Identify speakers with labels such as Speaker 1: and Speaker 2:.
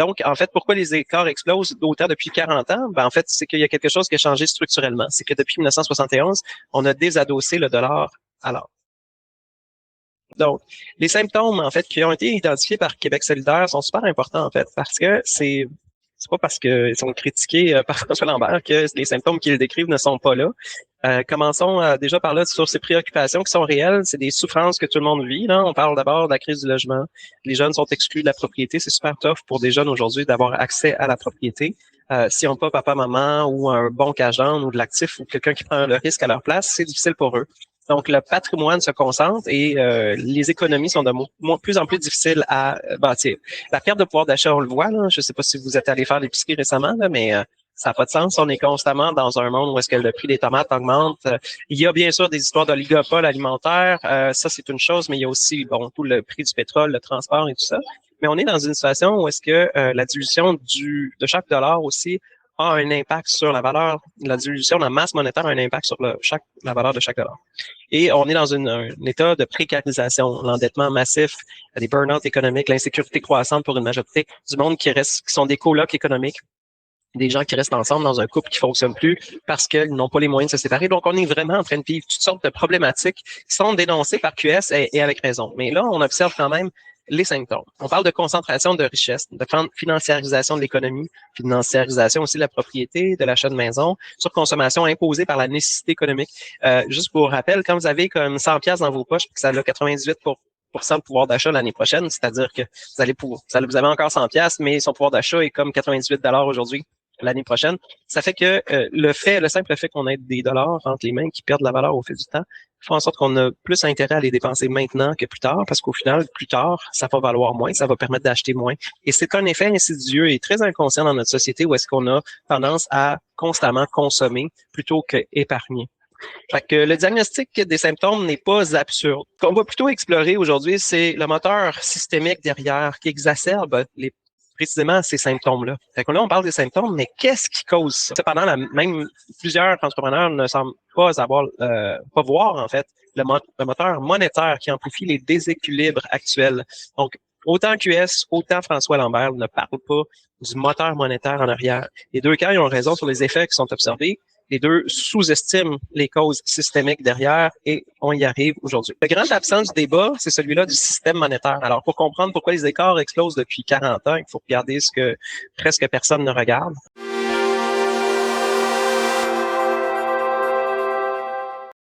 Speaker 1: Donc, en fait, pourquoi les écarts explosent d'autant depuis 40 ans? En fait, c'est qu'il y a quelque chose qui a changé structurellement. C'est que depuis 1971, on a désadossé le dollar à l'or. Donc, les symptômes, en fait, qui ont été identifiés par Québec solidaire sont super importants, en fait, parce que c'est pas parce qu'ils sont critiqués par François Lambert que les symptômes qu'ils décrivent ne sont pas là. Commençons déjà par là sur ces préoccupations qui sont réelles. C'est des souffrances que tout le monde vit. Là. On parle d'abord de la crise du logement. Les jeunes sont exclus de la propriété. C'est super tough pour des jeunes aujourd'hui d'avoir accès à la propriété. S'ils n'ont pas papa, maman ou un bon cagent ou de l'actif ou quelqu'un qui prend le risque à leur place, c'est difficile pour eux. Donc, le patrimoine se concentre et les économies sont de plus en plus difficiles à bâtir. La perte de pouvoir d'achat, on le voit. Là. Je ne sais pas si vous êtes allé faire l'épicerie récemment, là, mais ça n'a pas de sens. On est constamment dans un monde où est-ce que le prix des tomates augmente. Il y a bien sûr des histoires d'oligopole alimentaire. Ça, c'est une chose, mais il y a aussi tout le prix du pétrole, le transport et tout ça. Mais on est dans une situation où est-ce que la dilution de chaque dollar aussi a un impact sur la valeur, la dilution de la masse monétaire a un impact sur la valeur de chaque dollar. Et on est dans un état de précarisation, l'endettement massif, des burn-out économiques, l'insécurité croissante pour une majorité du monde qui sont des colocs économiques, des gens qui restent ensemble dans un couple qui fonctionne plus parce qu'ils n'ont pas les moyens de se séparer. Donc, on est vraiment en train de vivre toutes sortes de problématiques qui sont dénoncées par QS et avec raison. Mais là, on observe quand même les symptômes. On parle de concentration de richesse, de financiarisation de l'économie, financiarisation aussi de la propriété, de l'achat de maison, surconsommation imposée par la nécessité économique. Juste pour rappel, quand vous avez comme 100 pièces dans vos poches, puis que ça a 98 de pouvoir d'achat l'année prochaine, c'est-à-dire que vous avez encore 100 pièces, mais son pouvoir d'achat est comme 98 $ aujourd'hui l'année prochaine. Ça fait que le simple fait qu'on ait des dollars entre les mains qui perdent la valeur au fil du temps, fait en sorte qu'on a plus intérêt à les dépenser maintenant que plus tard, parce qu'au final, plus tard, ça va valoir moins, ça va permettre d'acheter moins. Et c'est un effet insidieux et très inconscient dans notre société où est-ce qu'on a tendance à constamment consommer plutôt que épargner. Fait que le diagnostic des symptômes n'est pas absurde. Ce qu'on va plutôt explorer aujourd'hui, c'est le moteur systémique derrière qui exacerbe précisément ces symptômes-là. Fait que là, on parle des symptômes, mais qu'est-ce qui cause ça? Cependant, même plusieurs entrepreneurs ne semblent pas voir, en fait, le moteur monétaire qui amplifie les déséquilibres actuels. Donc, autant QS, autant François Lambert ne parlent pas du moteur monétaire en arrière. Les deux cas, ils ont raison sur les effets qui sont observés. Les deux sous-estiment les causes systémiques derrière et on y arrive aujourd'hui. Le grand absent du débat, c'est celui-là du système monétaire. Alors, pour comprendre pourquoi les écarts explosent depuis 40 ans, il faut regarder ce que presque personne ne regarde.